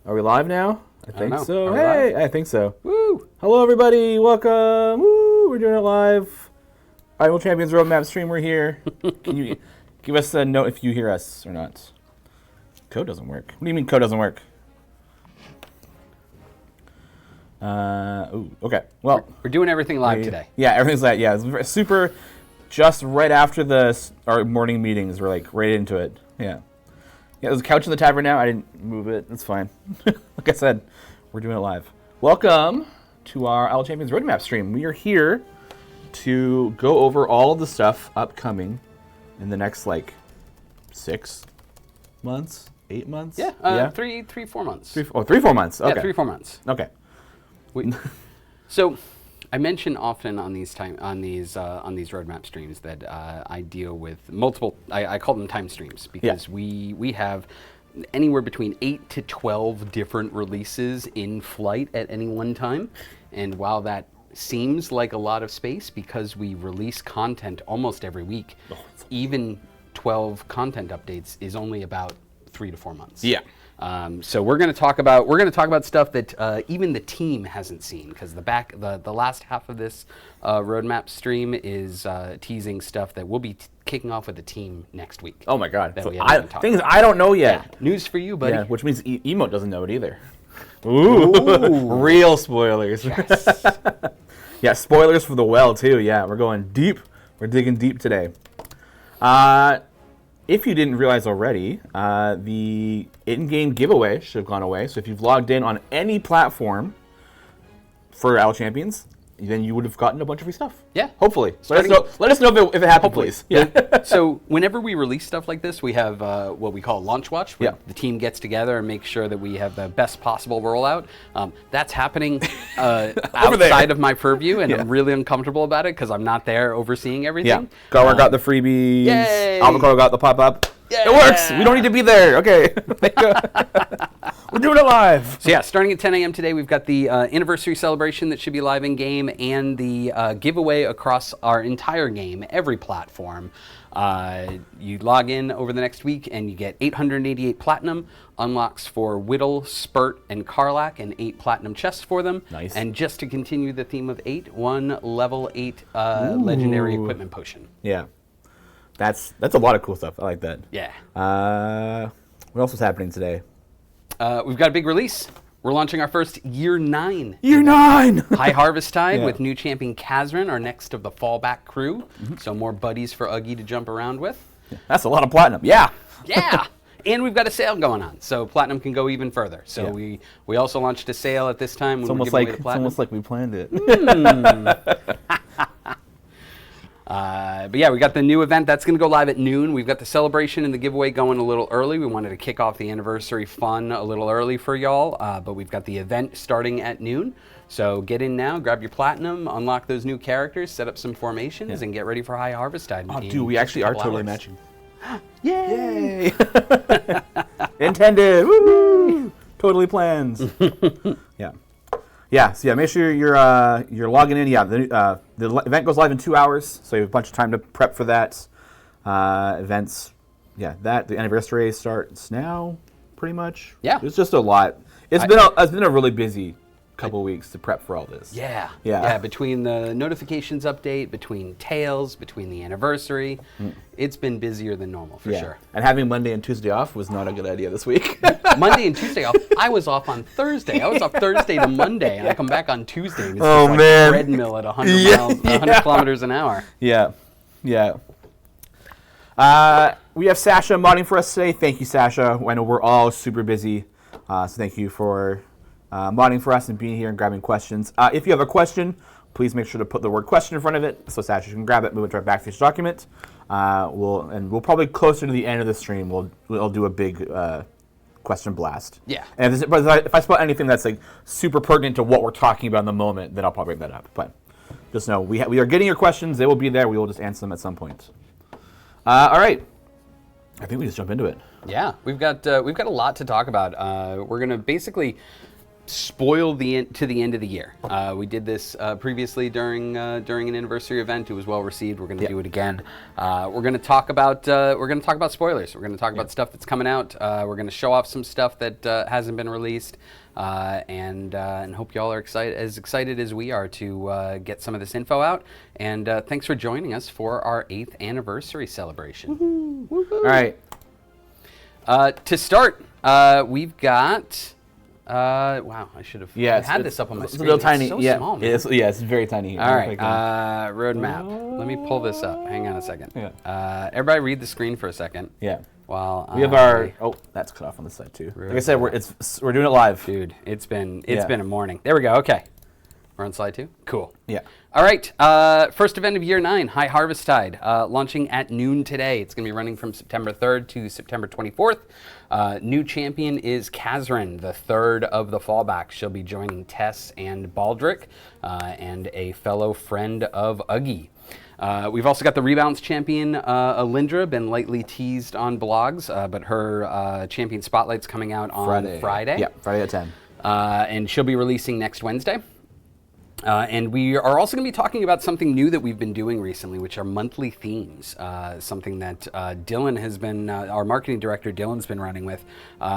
Are we live now? I think so. Hey, I think so. Woo! Hello, everybody. Welcome. Woo! We're doing it live. Idle Champions Roadmap stream. We're here. Can you give us a note if you hear us or not? Code doesn't work. What do you mean code doesn't work? Okay. Well, we're doing everything live today. Yeah, everything's live. Yeah, it's super. Just right after our morning meetings, we're like right into it. Yeah. Yeah, there's a couch in the tavern now. I didn't move it. It's fine. Like I said, we're doing it live. Welcome to our Idle Champions Roadmap stream. We are here to go over all of the stuff upcoming in the next, 6 months, 8 months? Yeah, 3, 4 months. 3, 4 months. Okay. Yeah, 3, 4 months. Okay. So, I mention often on these roadmap streams that I deal with multiple. I call them time streams because we have anywhere between 8 to 12 different releases in flight at any one time, and while that seems like a lot of space because we release content almost every week, even 12 content updates is only about 3 to 4 months. Yeah. So we're going to talk about stuff that even the team hasn't seen, because the last half of this roadmap stream is teasing stuff that we'll be kicking off with the team next week. Oh my God! So things I don't know yet. Yeah. News for you, buddy. Yeah, which means Emote doesn't know it either. Ooh. Real spoilers. Yes. Yeah, spoilers for the well too. Yeah, we're going deep. We're digging deep today. If you didn't realize already, the in-game giveaway should have gone away. So if you've logged in on any platform for Idle Champions, then you would have gotten a bunch of free stuff. Yeah. Hopefully. Let us know if it happened, please. Yeah. So whenever we release stuff like this, we have what we call launch watch, where the team gets together and makes sure that we have the best possible rollout. That's happening outside of my purview, and I'm really uncomfortable about it because I'm not there overseeing everything. Yeah. Garwar got the freebies. Yay! Alvacoro got the pop-up. Yeah. It works. We don't need to be there. Okay. We're doing it live. So yeah, starting at 10 a.m. today, we've got the anniversary celebration that should be live in game, and the giveaway across our entire game, every platform. You log in over the next week, and you get 888 platinum, unlocks for Whittle, Spurt, and Karlach, and 8 platinum chests for them. Nice. And just to continue the theme of 8, 1 level 8 legendary equipment potion. Yeah. That's a lot of cool stuff. I like that. Yeah. What else is happening today? We've got a big release. We're launching our first Year 9. Year 9! Highharvestide with new champion Kazran, our next of the fallback crew. So more buddies for Uggy to jump around with. That's a lot of platinum. Yeah. Yeah. And we've got a sale going on, so platinum can go even further. So we also launched a sale at this time. It's almost like we planned it. But yeah, we got the new event that's going to go live at noon. We've got the celebration and the giveaway going a little early. We wanted to kick off the anniversary fun a little early for y'all, but we've got the event starting at noon. So get in now, grab your platinum, unlock those new characters, set up some formations, and get ready for Highharvestide. Oh, dude, we actually are totally matching. Yay! Intended. Woo! Totally plans. Yeah. Yeah, so make sure you're logging in. Yeah, the event goes live in 2 hours, so you have a bunch of time to prep for that. Events, the anniversary starts now, pretty much. Yeah, it's just a lot. It's been a really busy couple weeks to prep for all this. Yeah. Between the notifications update, between Tales, between the anniversary, it's been busier than normal for sure. And having Monday and Tuesday off was not a good idea this week. Monday and Tuesday off. I was off on Thursday. I was off Thursday to Monday, and I come back on Tuesday. And it's man, treadmill at 100 kilometers an hour. Yeah. We have Sasha modding for us today. Thank you, Sasha. I know we're all super busy, so thank you for modding for us and being here and grabbing questions. If you have a question, please make sure to put the word question in front of it so Sasha can grab it, move it to our backstage document. We'll probably closer to the end of the stream, we'll do a big question blast. Yeah. And if I spot anything that's super pertinent to what we're talking about in the moment, then I'll probably bring that up. But just know we are getting your questions. They will be there. We will just answer them at some point. All right. I think we just jump into it. Yeah, we've got a lot to talk about. We're gonna basically spoil to the end of the year. We did this previously during an anniversary event. It was well received. We're going to do it again. We're going to talk about spoilers. We're going to talk about stuff that's coming out. We're going to show off some stuff that hasn't been released, and hope y'all are as excited as we are to get some of this info out. And thanks for joining us for our 8th anniversary celebration. Woohoo. Woohoo. All right. To start, we've got. Wow, I should have had this up on my screen. It's a little tiny. It's so small, man. It's very tiny. All right, roadmap. Let me pull this up. Hang on a second. Yeah. Everybody read the screen for a second. Yeah. While we have our. Oh, that's cut off on this side too. Like I said, we're doing it live. Dude, it's been a morning. There we go. Okay. We're on slide 2? Cool. Yeah. All right. First event of year 9, Highharvestide, launching at noon today. It's going to be running from September 3rd to September 24th. New champion is Kazran, the 3rd of the fallbacks. She'll be joining Tess and Baldric, and a fellow friend of Uggy. We've also got the rebalance champion, Alindra, been lightly teased on blogs, but her champion spotlight's coming out on Friday. Yeah, Friday at 10. And she'll be releasing next Wednesday. And we are also going to be talking about something new that we've been doing recently, which are monthly themes. Something that Dylan has been, our marketing director Dylan's been running with,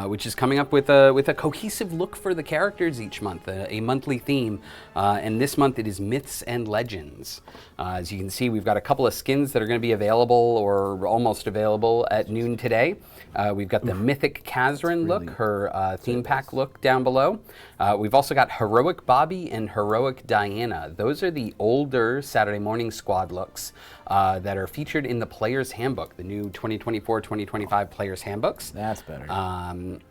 which is coming up with a cohesive look for the characters each month, a monthly theme. And this month it is Myths and Legends. As you can see, we've got a couple of skins that are going to be available or almost available at noon today. We've got the Mythic Kazran look, her theme pack look down below. We've also got Heroic Bobby and Heroic Diana. Those are the older Saturday Morning Squad looks that are featured in the Player's Handbook, the new 2024-2025 Player's Handbooks. That's better.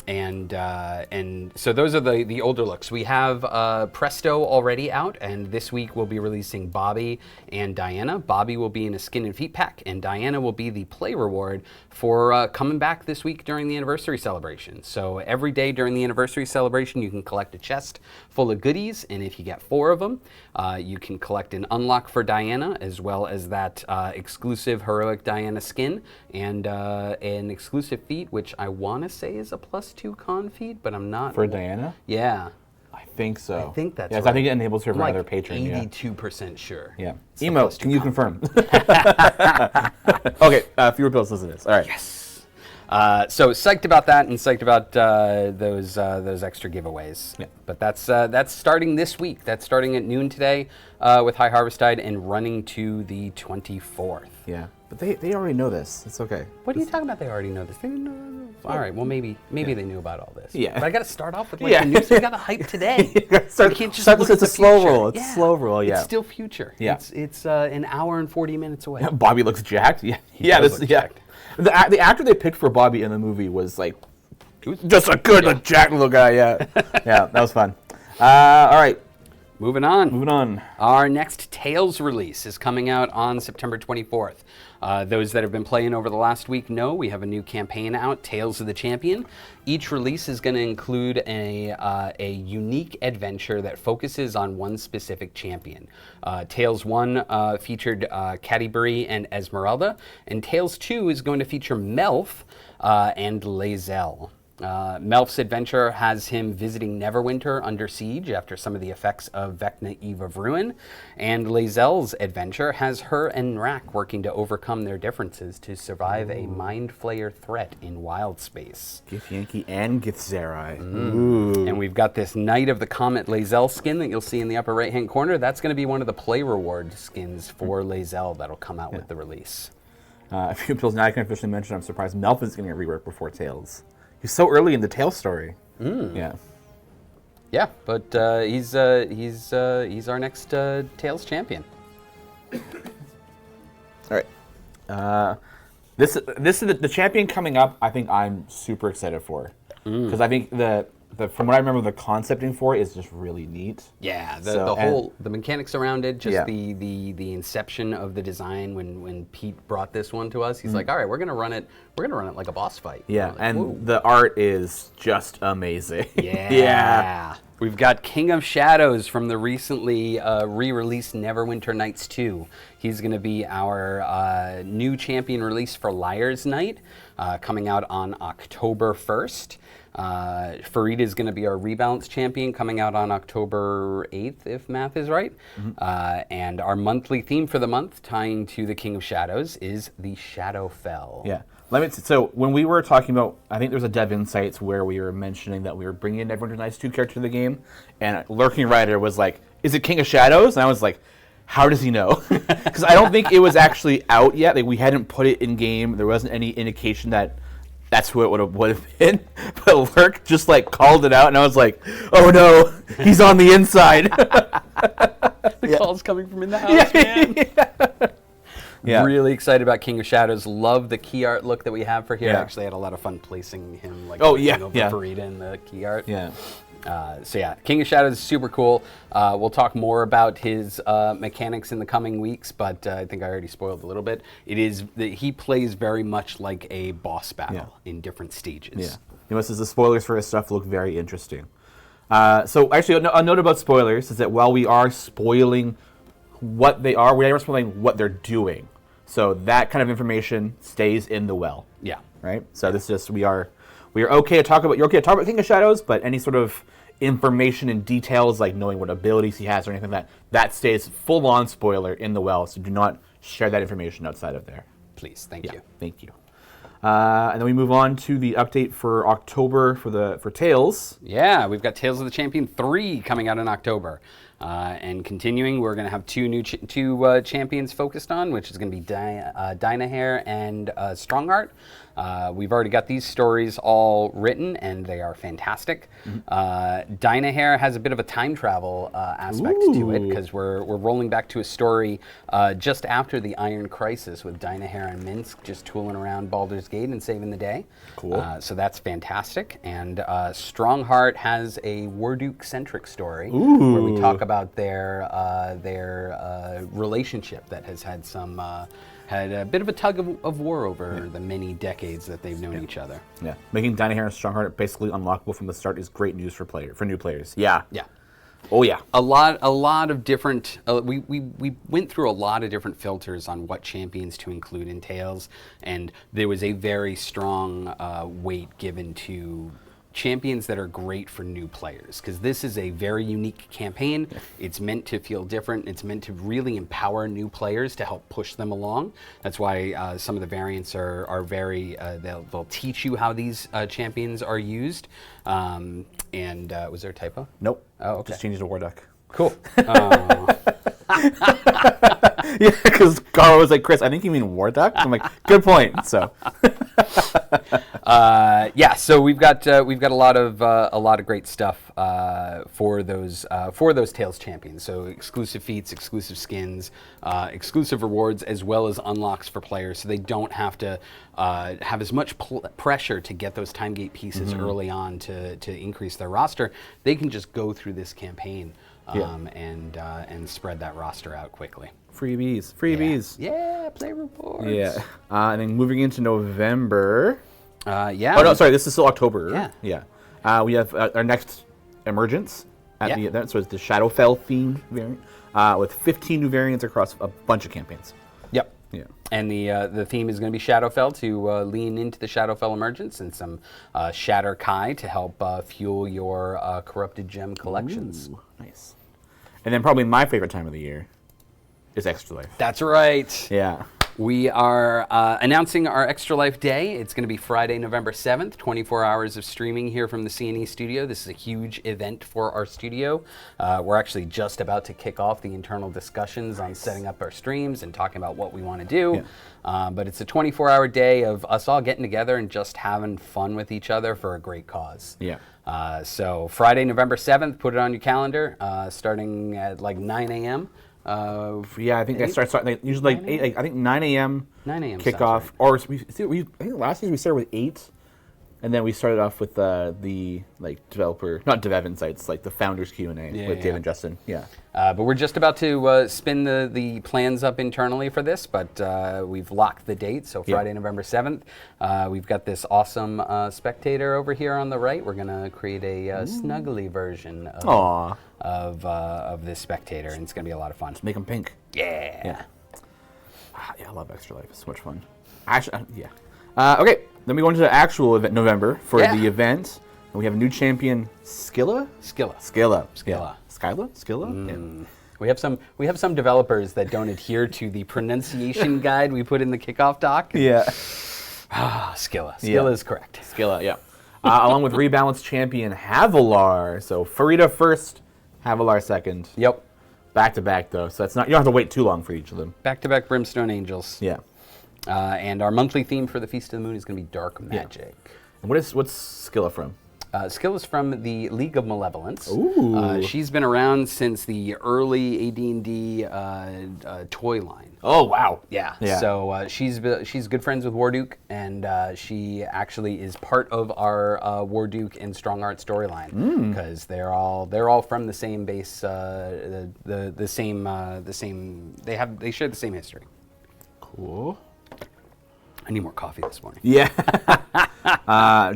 And so those are the older looks. We have Presto already out, and this week we'll be releasing Bobby and Diana. Bobby will be in a skin and feet pack, and Diana will be the play reward for coming back this week during the anniversary celebration. So every day during the anniversary celebration, you can collect a chest full of goodies, and if you get 4 of them, you can collect an unlock for Diana, as well as that exclusive Heroic Diana skin, and an exclusive feat, which I want to say is a +2 con feat, but I'm not. For Diana? Yeah. I think so. I think that's right. I think it enables her for like another patron. 82% sure. Yeah. Emo, can you confirm? Okay, fewer pills, listen to this. All right. Yes. So psyched about that, and psyched about those extra giveaways. Yeah. But that's starting this week. That's starting at noon today with Highharvestide and running to the 24th. Yeah. But they already know this. It's okay. What are you talking about? They already know this. They didn't know. All right. Well, maybe they knew about all this. Yeah. But I got to start off with the news. We got to hype today. You can't just look it's at a the slow future. roll. It's a slow roll. Yeah. It's still future. Yeah. It's an hour and 40 minutes away. Bobby looks jacked. Yeah. Jacked. The actor they picked for Bobby in the movie was like just a good jacked little guy. Yeah. Yeah. That was fun. All right. Moving on. Moving on. Our next Tales release is coming out on September 24th. Those that have been playing over the last week know we have a new campaign out, Tales of the Champion. Each release is going to include a unique adventure that focuses on one specific champion. Tales 1 featured Caddybury and Esmeralda, and Tales 2 is going to feature Melf and Lae'zel. Melf's adventure has him visiting Neverwinter under siege after some of the effects of Vecna Eve of Ruin, and Lae'zel's adventure has her and Nrak working to overcome their differences to survive a Mind Flayer threat in wild space. Githyanki and Githzerai. And we've got this Knight of the Comet Lae'zel skin that you'll see in the upper right-hand corner. That's going to be one of the play reward skins for Lae'zel that'll come out with the release. A few pills now I can officially mention. I'm surprised Melf is going to get reworked before Tales. He's so early in the Tales story. Yeah. Yeah, but he's our next Tales champion. All right. This is the champion coming up. I think I'm super excited for, because I think the from what I remember, the concepting for it is just really neat. Yeah, the mechanics around it, just the inception of the design. When Pete brought this one to us, he's like, "All right, we're gonna run it like a boss fight." Yeah, like, and whoa. the art is just amazing. Yeah. We've got King of Shadows from the recently re-released Neverwinter Nights 2. He's going to be our new champion release for Liar's Night, coming out on October 1st. Farid is going to be our rebalance champion, coming out on October 8th, if math is right. And our monthly theme for the month, tying to the King of Shadows, is the Shadowfell. Yeah. So when we were talking about, I think there's a Dev Insights where we were mentioning that we were bringing in Neverwinter Nights 2 character to the game, and Lurking Rider was like, is it King of Shadows? And I was like, how does he know? Because I don't think it was actually out yet. Like, we hadn't put it in game. There wasn't any indication that that's who it would have been. But Lurk just like called it out, and I was like, oh no, he's on the inside. The call's coming from in the house, man. Yeah. Really excited about King of Shadows. Love the key art look that we have for here. Yeah. Actually had a lot of fun placing him like over Farida in the key art. Yeah. So yeah, King of Shadows is super cool. We'll talk more about his mechanics in the coming weeks, but I think I already spoiled a little bit. He plays very much like a boss battle in different stages. Yeah. Says the spoilers for his stuff look very interesting. So actually, a note about spoilers is that while we are spoiling what they are, we're never spoiling what they're doing. So that kind of information stays in the well. Yeah. Right. So this is just we are okay to talk about. You're okay to talk about King of Shadows, but any sort of information and details like knowing what abilities he has or anything like that stays full on spoiler in the well. So do not share that information outside of there. Please. Thank you. Thank you. And then we move on to the update for October for Tales. Yeah, we've got Tales of the Champion 3 coming out in October. And continuing, we're going to have two champions focused on, which is going to be Dynahair and Strongheart. We've already got these stories all written, and they are fantastic. Dynahair has a bit of a time travel aspect to it, because we're rolling back to a story just after the Iron Crisis with Dynahair and Minsk just tooling around Baldur's Gate and saving the day. Cool. So that's fantastic. And Strongheart has a Warduke-centric story where we talk about their relationship that has had had a bit of a tug of war over the many decades that they've known each other. Yeah, making Dynahair and Strongheart basically unlockable from the start is great news for new players. Yeah. Yeah. Oh yeah. A lot of different. We went through a lot of different filters on what champions to include in Tales, and there was a very strong weight given to champions that are great for new players, because this is a very unique campaign. It's meant to feel different. It's meant to really empower new players to help push them along. That's why some of the variants are very, they'll teach you how these champions are used. And was there a typo? Nope. Oh, okay. Just changed to Warduck. Cool. Yeah, because Carl was like, Chris, I think you mean Warduck. I'm like, good point. So. Yeah, so we've got a lot of great stuff for those Tales champions. So exclusive feats, exclusive skins, exclusive rewards, as well as unlocks for players, so they don't have to have as much pressure to get those time gate pieces early on to increase their roster. They can just go through this campaign and spread that roster out quickly. Freebies. Yeah, play rewards. Yeah, and then moving into November. Yeah. Oh no, sorry. This is still October. Yeah. Yeah. We have our next emergence at the event. So it's the Shadowfell themed variant with 15 new variants across a bunch of campaigns. Yep. Yeah. And the theme is going to be Shadowfell to lean into the Shadowfell emergence, and some Shatter Kai to help fuel your corrupted gem collections. Ooh, nice. And then probably my favorite time of the year is Extra Life. That's right. Yeah. We are announcing our Extra Life Day. It's going to be Friday, November 7th, 24 hours of streaming here from the CNE studio. This is a huge event for our studio. We're actually just about to kick off the internal discussions on setting up our streams and talking about what we want to do. Yeah. But it's a 24-hour day of us all getting together and just having fun with each other for a great cause. Yeah. So Friday, November 7th, put it on your calendar, starting at like 9 a.m. Yeah, I think that starts usually like 8, I think 9 a.m. 9 a.m. kickoff. Right. Or I think last year we started with 8 And then we started off with the developer, not dev insights, like the founders Q&A with Dave and Justin. Yeah. But we're just about to spin the plans up internally for this, but we've locked the date, so Friday, November 7th. We've got this awesome spectator over here on the right. We're going to create a snuggly version of this spectator, and it's going to be a lot of fun. Make them pink. Yeah. Yeah, I love Extra Life. It's so much fun. Actually, okay, then we go into the actual event, November, for the event. And we have a new champion, Skila? Skila. Yeah. Skila? Yeah. We have some developers that don't adhere to the pronunciation guide we put in the kickoff doc. Yeah. Skila. Skila is correct. Skila, yeah. Along with rebalance champion Havilar. So Farida first, Havilar second. Yep. Back to back though, so that's not, you don't have to wait too long for each of them. Back to back Brimstone Angels. Yeah. And our monthly theme for the Feast of the Moon is going to be Dark Magic. And what's Skila from? Skill is from the League of Malevolence. Ooh. She's been around since the early AD&D toy line. Oh, wow. Yeah. So she's good friends with Warduke, and she actually is part of our Warduke and Strong Art storyline because they're all from the same base, the same. They share the same history. Cool. I need more coffee this morning. Yeah.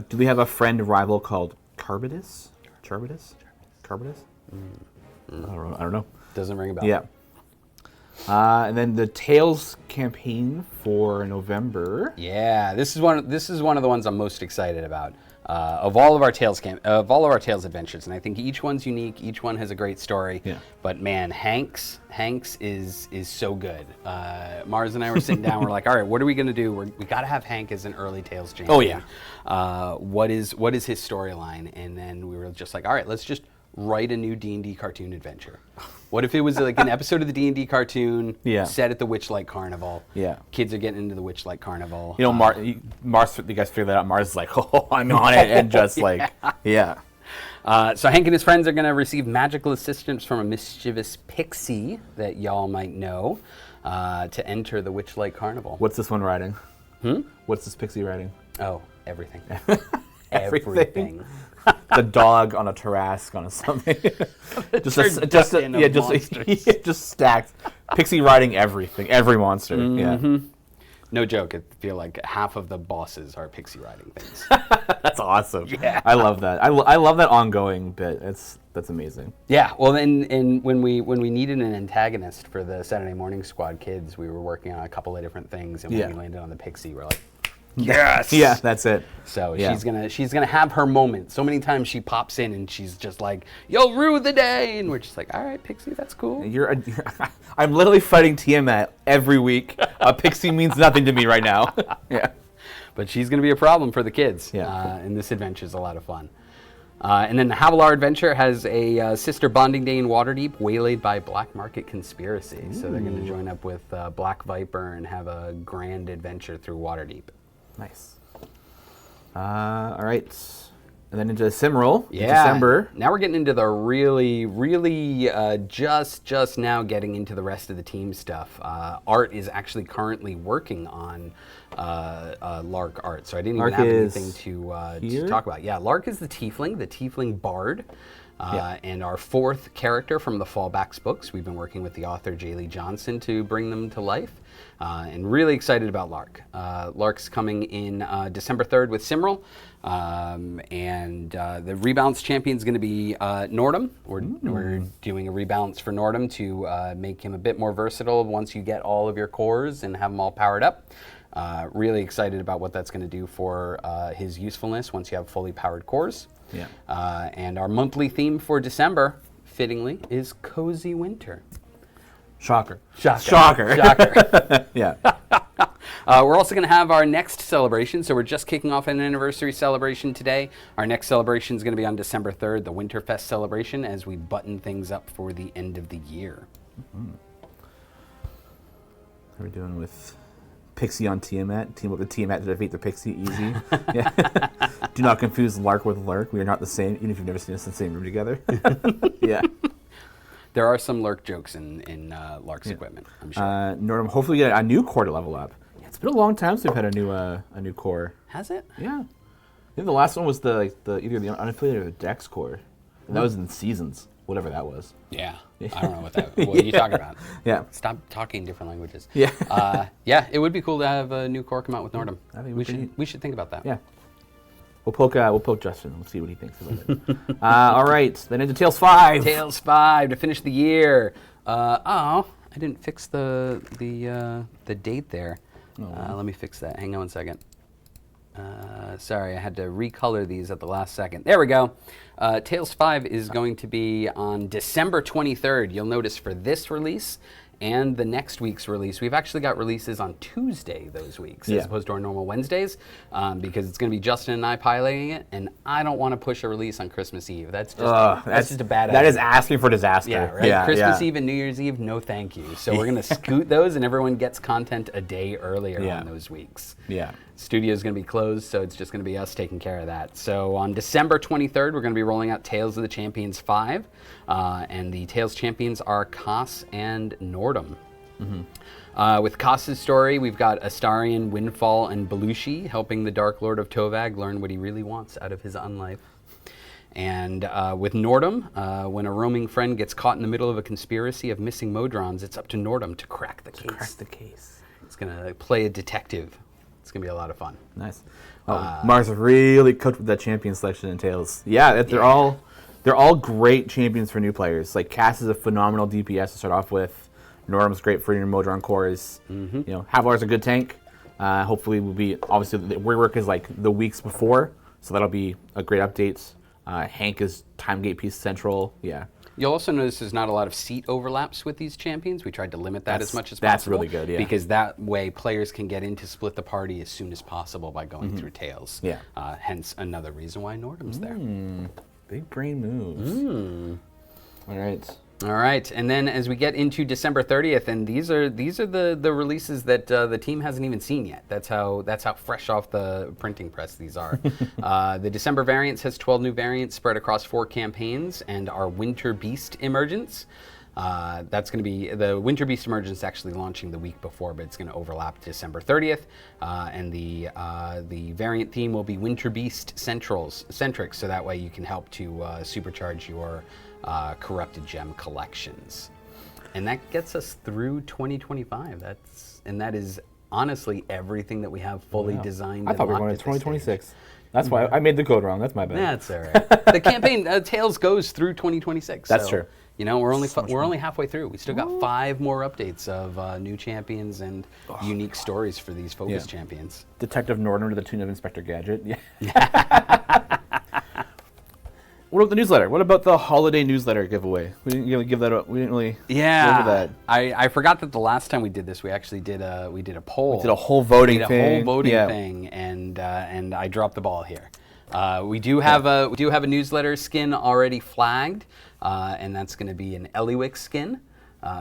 Do we have a friend rival called Carbidus? Carbidus? I don't know. Doesn't ring a bell. Yeah. And then the Tales campaign for November. Yeah, this is one of the ones I'm most excited about. Of all of our Tales adventures, and I think each one's unique. Each one has a great story. Yeah. But man, Hanks is so good. Mars and I were sitting down. We're like, all right, what are we gonna do? We got to have Hank as an early Tales champion. Oh yeah. What is his storyline? And then we were just like, all right, let's just write a new D&D cartoon adventure. What if it was like an episode of the D&D cartoon set at the Witchlight Carnival? Yeah. Kids are getting into the Witchlight Carnival. You know, Mars, you guys figure that out. Mars is like, oh, I'm on it. And just like, yeah. So Hank and his friends are going to receive magical assistance from a mischievous pixie that y'all might know to enter the Witchlight Carnival. What's this one riding? What's this pixie riding? Oh, everything. Everything. The dog on a Tarrasque on a something. just stacked. Pixie riding everything, every monster. Yeah. No joke. I feel like half of the bosses are pixie riding things. That's awesome. Yeah. I love that. I love that ongoing bit. That's amazing. Yeah. Well, and when we needed an antagonist for the Saturday Morning Squad kids, we were working on a couple of different things, and when we landed on the pixie, we're like, yes. Yeah, that's it. So she's gonna have her moment. So many times she pops in and she's just like, "You'll rue the day," and we're just like, "All right, Pixie, that's cool." I'm literally fighting Tiamat every week. Pixie means nothing to me right now. Yeah, but she's gonna be a problem for the kids. Yeah, and this adventure is a lot of fun. And then the Havilar adventure has a sister bonding day in Waterdeep, waylaid by Black Market Conspiracy. So they're gonna join up with Black Viper and have a grand adventure through Waterdeep. Nice. All right. And then into Simril in Yeah. December. Now we're getting into the really just now getting into the rest of the team stuff. Art is actually currently working on Lark art, so I didn't even have anything to talk about. Yeah, Lark is the tiefling bard. And our fourth character from the Fallbacks books. We've been working with the author J. Lee Johnson to bring them to life. And really excited about Lark. Lark's coming in December 3rd with Simril. And the rebalance champion is going to be Nordum. We're doing a rebalance for Nordum to make him a bit more versatile once you get all of your cores and have them all powered up. Really excited about what that's going to do for his usefulness once you have fully powered cores. Yeah. And our monthly theme for December, fittingly, is Cozy Winter. Shocker. Yeah. We're also going to have our next celebration. So we're just kicking off an anniversary celebration today. Our next celebration is going to be on December 3rd, the Winterfest celebration, as we button things up for the end of the year. How are we doing with Pixie on Tiamat? Team up with Tiamat to defeat the Pixie, easy. Yeah. Do not confuse Lark with Lurk. We are not the same, even if you've never seen us in the same room together. Yeah. There are some Lurk jokes in Lark's equipment, I'm sure. Nordum, hopefully get a new core to level up. Yeah, it's been a long time since we've had a new core. Has it? Yeah. think the last one was the either the unaffiliated or the Dex Core. And that was in seasons, whatever that was. Yeah. I don't know what are you talking about? Yeah. Stop talking different languages. Yeah. Yeah, it would be cool to have a new core come out with Nordum. I think We should think about that. Yeah. We'll poke Justin. We'll see what he thinks about it. All right, then into Tales 5. Tales 5 to finish the year. I didn't fix the date there. Let me fix that. Hang on 1 second. Sorry, I had to recolor these at the last second. There we go. Tales 5 is going to be on December 23rd. You'll notice for this release and the next week's release, we've actually got releases on Tuesday those weeks as opposed to our normal Wednesdays because it's going to be Justin and I piloting it, and I don't want to push a release on Christmas Eve. That's just a bad idea. That is asking for disaster. Yeah, right? Christmas Eve and New Year's Eve, no thank you. So we're going to scoot those, and everyone gets content a day earlier on those weeks. Yeah. Studio's going to be closed, so it's just going to be us taking care of that. So on December 23rd, we're going to be rolling out Tales of the Champions 5, and the Tales champions are Koss and Nordum. With Koss's story, we've got Astarion, Windfall, and Belushi helping the Dark Lord of Tovag learn what he really wants out of his unlife. And with Nordum, when a roaming friend gets caught in the middle of a conspiracy of missing Modrons, it's up to Nordum to crack the case. He's going to play a detective. It's going to be a lot of fun. Nice. Mars really cooked with that champion selection in Tales. Yeah, they're all great champions for new players. Like Cass is a phenomenal DPS to start off with. Nordum's great for your Modron cores. You know, Havlar's a good tank. Hopefully, will be obviously the rework is like the weeks before, so that'll be a great update. Hank is time gate piece central. Yeah. You'll also notice there's not a lot of seat overlaps with these champions. We tried to limit that as much as possible. That's really good, yeah. Because that way players can get in to split the party as soon as possible by going through Tales. Yeah. Hence another reason why Nordum's there. Big brain moves. All right. All right, and then as we get into December 30th, and these are the releases that the team hasn't even seen yet. That's how fresh off the printing press these are. The December variants has 12 new variants spread across 4 campaigns, and our Winter Beast Emergence. That's going to be the Winter Beast Emergence actually launching the week before, but it's going to overlap December 30th, and the variant theme will be Winter Beast centric, so that way you can help to supercharge your corrupted gem collections, and that gets us through 2025. That is honestly everything that we have fully designed. I thought we were going to 2026. That's why I made the code wrong. That's my bad. That's all right. The campaign Tales goes through 2026. That's true. You know, we're only halfway through. We still got 5 more updates of new champions and unique stories for these focus champions. Detective Nordum to the tune of Inspector Gadget. Yeah. What about the newsletter? What about the holiday newsletter giveaway? We didn't really give that up. We didn't really go over that. I forgot that the last time we did this, we actually did a poll. We did a whole voting thing, and I dropped the ball here. We do have a newsletter skin already flagged, and that's going to be an Eliwick skin.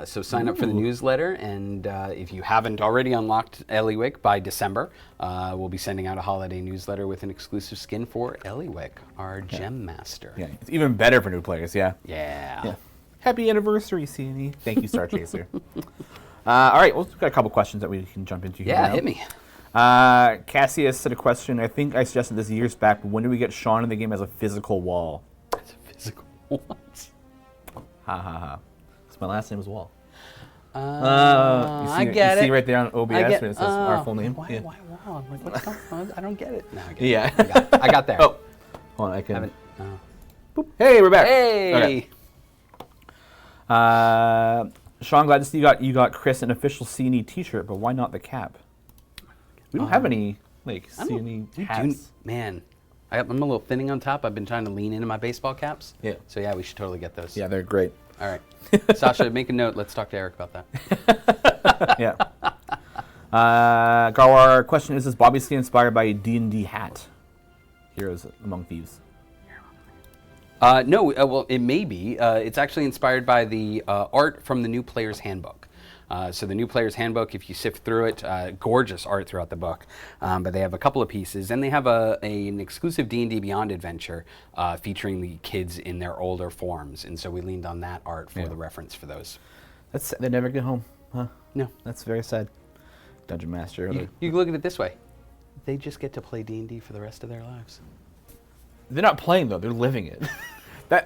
So sign up for the newsletter, and if you haven't already unlocked Eliwick by December, we'll be sending out a holiday newsletter with an exclusive skin for Eliwick, our gem master. Yeah, it's even better for new players. Yeah. Yeah. Happy anniversary, CNE. Thank you, Star Chaser. All right, well, we've got a couple questions that we can jump into here now. Hit me. Cassius said a question. I think I suggested this years back. But when do we get Shawn in the game as a physical wall? As a physical what? Ha ha ha. My last name is Wall. I get it. You see right there on OBS when it says our full name? Why Wall? I'm like, what's going on? I don't get it. No, I get it. I got there. Oh, hold on. I can. Boop. Hey, we're back. Hey. Okay. Sean, glad to see you got Chris an official CNE T-shirt, but why not the cap? We don't have any CNE hats. Man, I'm a little thinning on top. I've been trying to lean into my baseball caps. Yeah. So yeah, we should totally get those. Yeah, they're great. All right. Sasha, make a note. Let's talk to Eric about that. Yeah. Garwar, question is Bobby skin inspired by a D&D hat? Heroes Among Thieves. No, well, it may be. It's actually inspired by the art from the New Player's Handbook. So the New Player's Handbook, if you sift through it, gorgeous art throughout the book. But they have a couple of pieces, and they have an exclusive D&D Beyond adventure featuring the kids in their older forms. And so we leaned on that art for the reference for those. They never get home, huh? No. That's very sad. Dungeon Master. You can look at it this way. They just get to play D&D for the rest of their lives. They're not playing though; they're living it.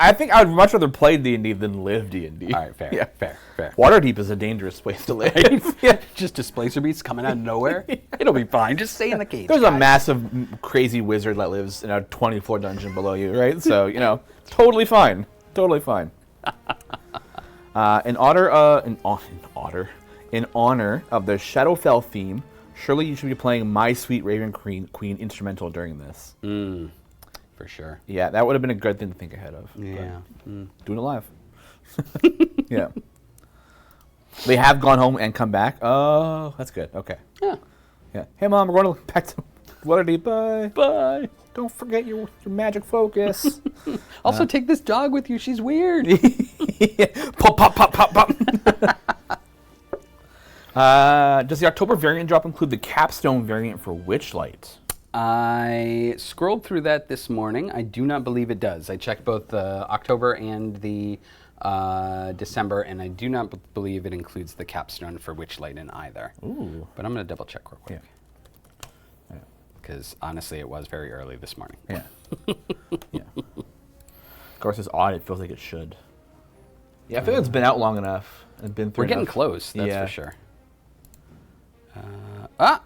I think I would much rather play D&D than live D&D. All right, fair, fair. Waterdeep is a dangerous place to live. Yeah. Just displacer beasts coming out of nowhere. It'll be fine. Just stay in the cage. There's a massive, crazy wizard that lives in a 20-floor dungeon below you, right? So totally fine. Totally fine. In honor of the Shadowfell theme, surely you should be playing My Sweet Raven Queen instrumental during this. For sure. Yeah, that would have been a good thing to think ahead of. Yeah. Doing it live. Yeah. They have gone home and come back. Oh, that's good. Okay. Yeah. Yeah. Hey, Mom, we're going back to Waterdeep. Bye. Bye. Don't forget your magic focus. Also, take this dog with you. She's weird. Yeah. Pop, pop, pop, pop, pop. Does the October variant drop include the capstone variant for Witchlight? I scrolled through that this morning. I do not believe it does. I checked both the October and the December, and I do not believe it includes the capstone for Witchlight in either. Ooh. But I'm going to double check real quick. Yeah. Because honestly, it was very early this morning. Yeah. Yeah. Of course, it's odd. It feels like it should. Yeah, I feel like it's been out long enough and been through. We're getting enough. close, that's Yeah. for sure.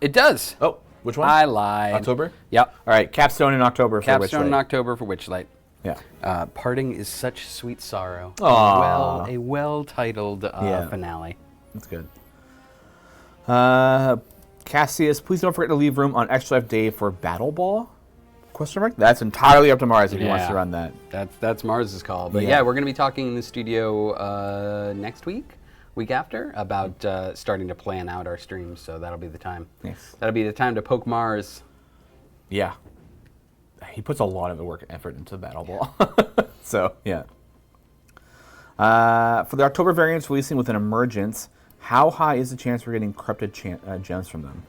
It does. Oh, which one? I lied. October? Yep. All right, capstone in October for Capstone in Witchlight. October for Witchlight. Yeah. Parting is such sweet sorrow. Aw. A well-titled finale. That's good. Cassius, please don't forget to leave room on Extra Life Day for Battle Ball? Question mark? That's entirely up to Mars if he wants to run that. That's Mars's call. But Yeah. we're going to be talking in the studio next week after, about starting to plan out our streams. So that'll be the time. Nice. That'll be the time to poke Mars. Yeah. He puts a lot of work and effort into Battle Ball. So, yeah. For the October variants releasing with an emergence, how high is the chance we're getting corrupted gems from them?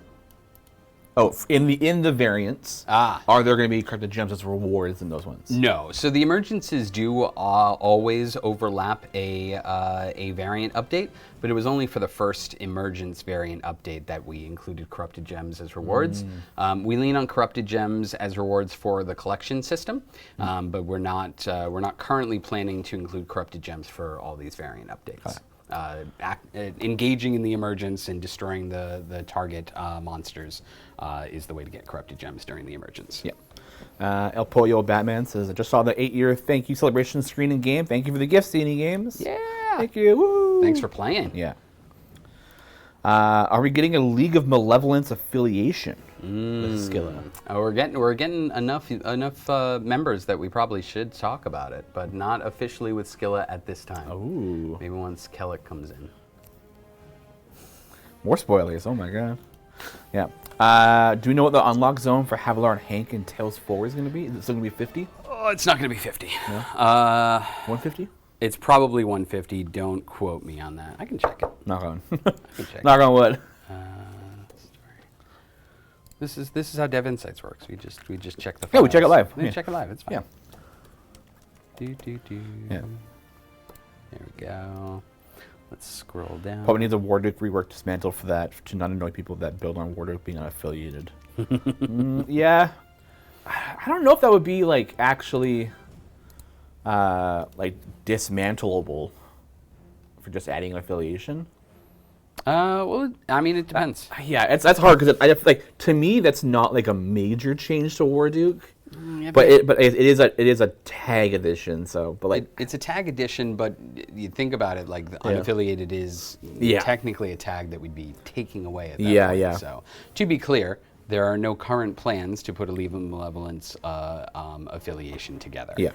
Oh, in the variants, are there going to be corrupted gems as rewards in those ones? No. So the emergences do always overlap a variant update, but it was only for the first emergence variant update that we included corrupted gems as rewards. We lean on corrupted gems as rewards for the collection system, but we're not currently planning to include corrupted gems for all these variant updates. Engaging in the emergence and destroying the target monsters is the way to get corrupted gems during the emergence. Yeah. El Pollo Batman says, I just saw the 8-year thank you celebration screen and game. Thank you for the gifts, CD Games. Yeah. Thank you. Woo. Thanks for playing. Yeah. Are we getting a League of Malevolence affiliation with Skila? We're getting enough members that we probably should talk about it, but not officially with Skila at this time. Ooh. Maybe once Kellic comes in. More spoilers. Oh my god. Yeah. Do we know what the unlock zone for Havilar and Hank and Tales 4 is going to be? Is it still going to be 50? Oh, it's not going to be 50. No? 150? It's probably 150. Don't quote me on that. I can check it. Knock on. I can check Knock on wood. This is how Dev Insights works. We just check the files. Yeah, we check it live. We Yeah. check it live. It's fine. Yeah. Do. Yeah. There we go. Let's scroll down. Probably needs a Warduke rework dismantled for that to not annoy people that build on Warduke being unaffiliated. Yeah. I don't know if that would be like actually like dismantleable for just adding an affiliation. Well, I mean, it depends. Yeah, that's hard because like to me that's not like a major change to Warduke. Yeah, But it is a tag edition, so but like it's a tag edition, but you think about it, like the unaffiliated is technically a tag that we'd be taking away at that point. Yeah. So to be clear, there are no current plans to put a League of Malevolence affiliation together. Yeah.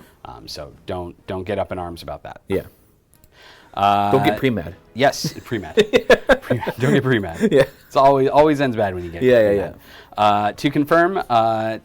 So don't get up in arms about that. yeah. Don't get pre-mad. Yes, pre-mad. Pre-mad. Don't get pre-mad. Yeah. It's always ends bad when you get pre-mad. Yeah. To confirm,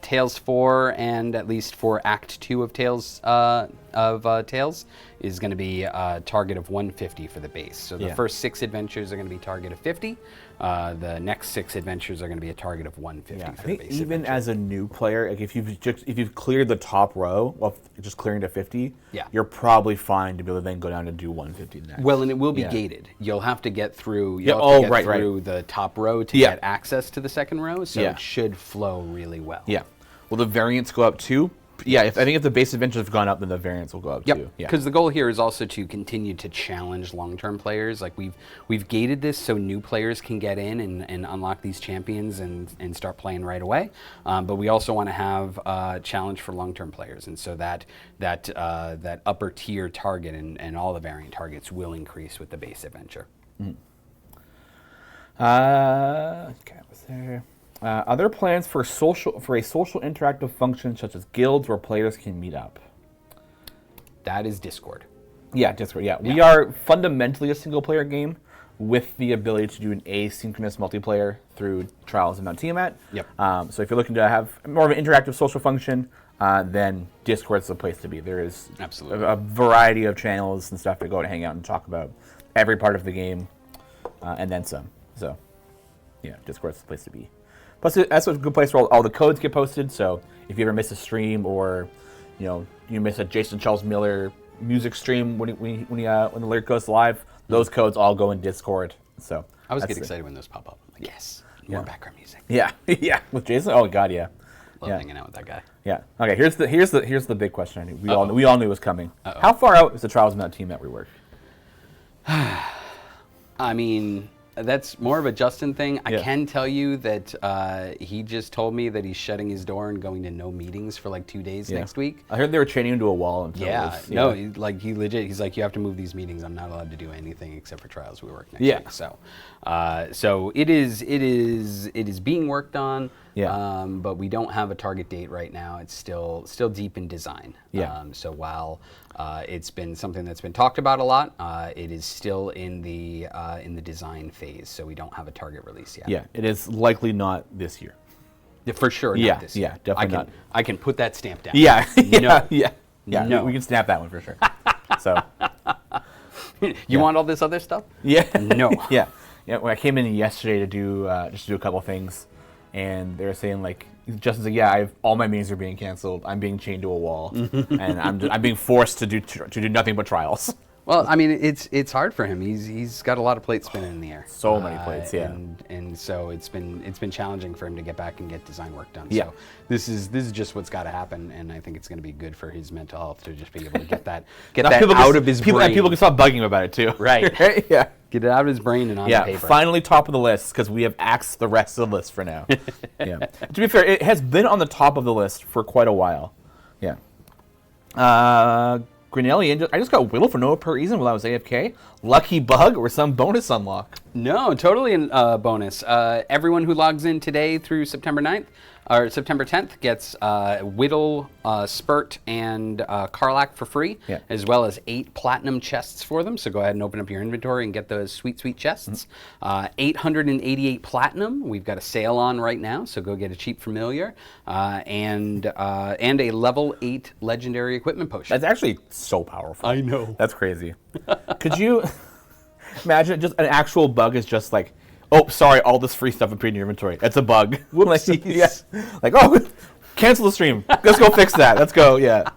Tales 4 and at least for Act 2 of Tales Tales is going to be a target of 150 for the base. So the first 6 adventures are going to be target of 50. The next 6 adventures are going to be a target of 150 for the base. Even as a new player, like if you've cleared the top row, well, just clearing to 50, you're probably fine to be able to then go down and do 150 next. Well, and it will be gated. You'll have to get through. Through the top row to get access to the second row. So it should flow really well. Yeah. Will the variants go up too? Yeah, I think if the base adventures have gone up, then the variants will go up too. Yeah. Because the goal here is also to continue to challenge long-term players. Like we've gated this so new players can get in and unlock these champions and start playing right away. But we also want to have a challenge for long-term players, and so that upper tier target and all the variant targets will increase with the base adventure. Okay, what's there? Other plans for a social interactive function such as guilds where players can meet up. That is Discord. Yeah, Discord. Yeah, we are fundamentally a single player game with the ability to do an asynchronous multiplayer through Trials of Mount Tiamat. Yep. So if you're looking to have more of an interactive social function, then Discord's the place to be. There is absolutely a variety of channels and stuff to go and hang out and talk about every part of the game, and then some. So, yeah, Discord's the place to be. Plus, that's a good place where all the codes get posted. So if you ever miss a stream, or you miss a Jason Charles Miller music stream when the lyric goes live, those codes all go in Discord. So I always get excited when those pop up. I'm like, yes, more background music. Yeah, yeah. With Jason, oh god, yeah. Love hanging out with that guy. Yeah. Okay. Here's the big question. I knew we all knew was coming. How far out is the Trials of Mount Tiamat rework? I mean, that's more of a Justin thing. I can tell you that he just told me that he's shutting his door and going to no meetings for like 2 days next week. I heard they were chaining him to a wall. Until he's like, you have to move these meetings. I'm not allowed to do anything except for Trials rework next week. So it is being worked on. Yeah. But we don't have a target date right now. It's still deep in design. Yeah. So while it's been something that's been talked about a lot, it is still in the design phase. So we don't have a target release yet. Yeah, it is likely not this year. For sure. Not this year. Yeah, definitely not. I can put that stamp down. Yeah. No. Yeah. No. We can snap that one for sure. So. You want all this other stuff? Yeah. No. Yeah. When I came in yesterday to do just to do a couple things, and they were saying like, Justin's like, all my meetings are being canceled. I'm being chained to a wall, and I'm being forced to do nothing but trials. Well, I mean, it's hard for him. He's got a lot of plates spinning in the air. So many plates, yeah. And so it's been challenging for him to get back and get design work done. Yeah. So this is just what's got to happen, and I think it's going to be good for his mental health to just be able to get that out of his brain. People can stop bugging him about it too. Right. Yeah. Get it out of his brain and on paper. Finally top of the list because we have axed the rest of the list for now. Yeah. To be fair, it has been on the top of the list for quite a while. Yeah. Grinelli, I just got Whittle for no apparent reason while I was AFK. Lucky bug or some bonus unlock? No, totally a bonus. Everyone who logs in today through September 9th or September 10th gets Whittle, Spurt, and Karlak for free, as well as 8 platinum chests for them. So go ahead and open up your inventory and get those sweet, sweet chests. 888 platinum. We've got a sale on right now, so go get a cheap familiar. And a level 8 legendary equipment potion. That's actually so powerful. I know. That's crazy. Could you imagine just an actual bug is just like, oh, sorry, all this free stuff appeared in your inventory. That's a bug. Whoopsies. Like, oh, cancel the stream. Let's go fix that. Let's go, yeah.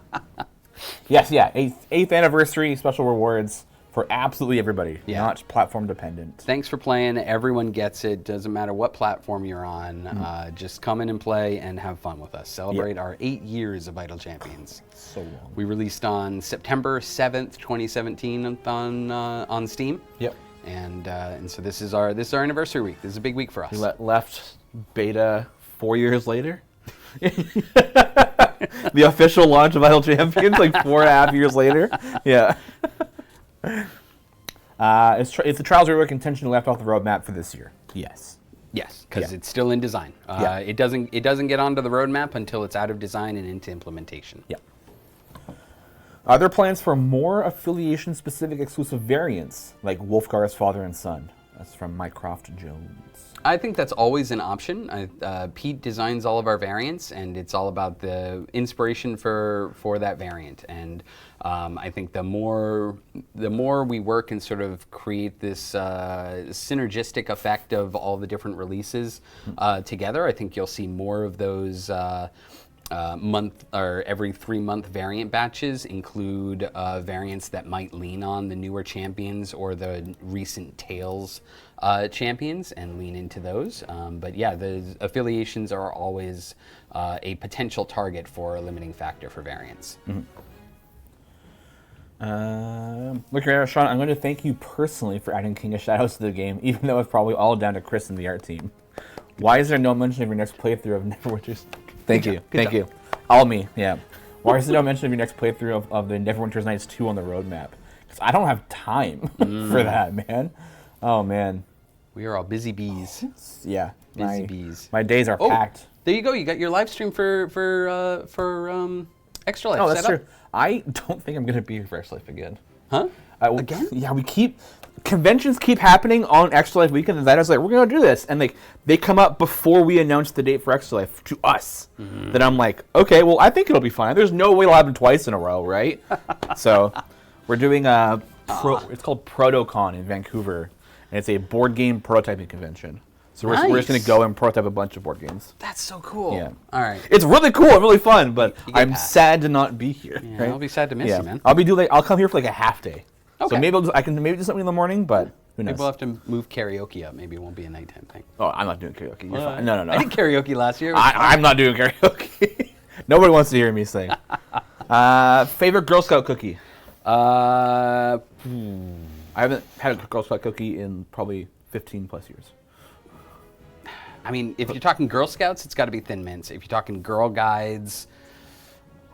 Yes, yeah. 8th anniversary special rewards for absolutely everybody, not platform dependent. Thanks for playing. Everyone gets it. Doesn't matter what platform you're on. Just come in and play and have fun with us. Celebrate our 8 years of Vital Champions. So long. We released on September 7th, 2017 on Steam. Yep. And so this is our anniversary week. This is a big week for us. We left beta 4 years later. The official launch of Vital Champions, like 4.5 years later. Yeah. Is the Trials rework intentionally left off the roadmap for this year? Yes. Yes, because it's still in design. It doesn't get onto the roadmap until it's out of design and into implementation. Yeah. Are there plans for more affiliation-specific exclusive variants, like Wolfgar's Father and Son? That's from Mycroft Jones. I think that's always an option. Pete designs all of our variants, and it's all about the inspiration for that variant. And I think the more we work and sort of create this synergistic effect of all the different releases together, I think you'll see more of those month or every 3-month variant batches include variants that might lean on the newer champions or the recent Tales champions and lean into those. But yeah, the affiliations are always a potential target for a limiting factor for variants. Looking at Shawn, I'm going to thank you personally for adding King of Shadows to the game, even though it's probably all down to Chris and the art team. Why is there no mention of your next playthrough of Neverwinter's? Thank you. All me, yeah. Why is there no mention of your next playthrough of the Neverwinter's Nights 2 on the roadmap? Because I don't have time for that, man. Oh, man. We are all busy bees. Yeah. Busy bees. My days are packed. There you go. You got your live stream for Extra Life. Oh, that's true. I don't think I'm going to be here for Extra Life again. Huh? Again? Yeah, conventions keep happening on Extra Life weekend, and that is like, we're going to do this. And they come up before we announce the date for Extra Life to us. Then I'm like, okay, well, I think it'll be fine. There's no way it'll happen twice in a row, right? So we're doing it's called ProtoCon in Vancouver, and it's a board game prototyping convention. So we're just going to go and prototype a bunch of board games. That's so cool. Yeah. All right. It's really cool and really fun, but I'm sad to not be here. Yeah, right? I'll be sad to miss you, man. I'll come here for like a half day. Okay. So maybe I can do something in the morning, but who knows? Maybe we'll have to move karaoke up. Maybe it won't be a nighttime thing. Oh, I'm not doing karaoke. You're fine. No. I did karaoke last year. I'm not doing karaoke. Nobody wants to hear me sing. Favorite Girl Scout cookie? I haven't had a Girl Scout cookie in probably 15 plus years. I mean, if you're talking Girl Scouts, it's got to be Thin Mints. If you're talking Girl Guides,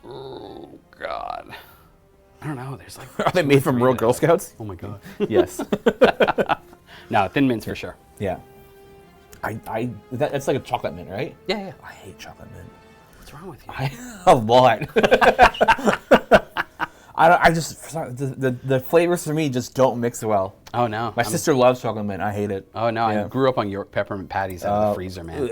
oh, God. I don't know. There's like... Are they made from real Girl Scouts? Oh, my God. Yes. No, Thin Mints for sure. Yeah. It's like a chocolate mint, right? Yeah. I hate chocolate mint. What's wrong with you? A lot. The flavors for me just don't mix well. Oh, no. My sister loves chocolate mint. I hate it. Oh, no. Yeah. I grew up on York peppermint patties out of the freezer, man.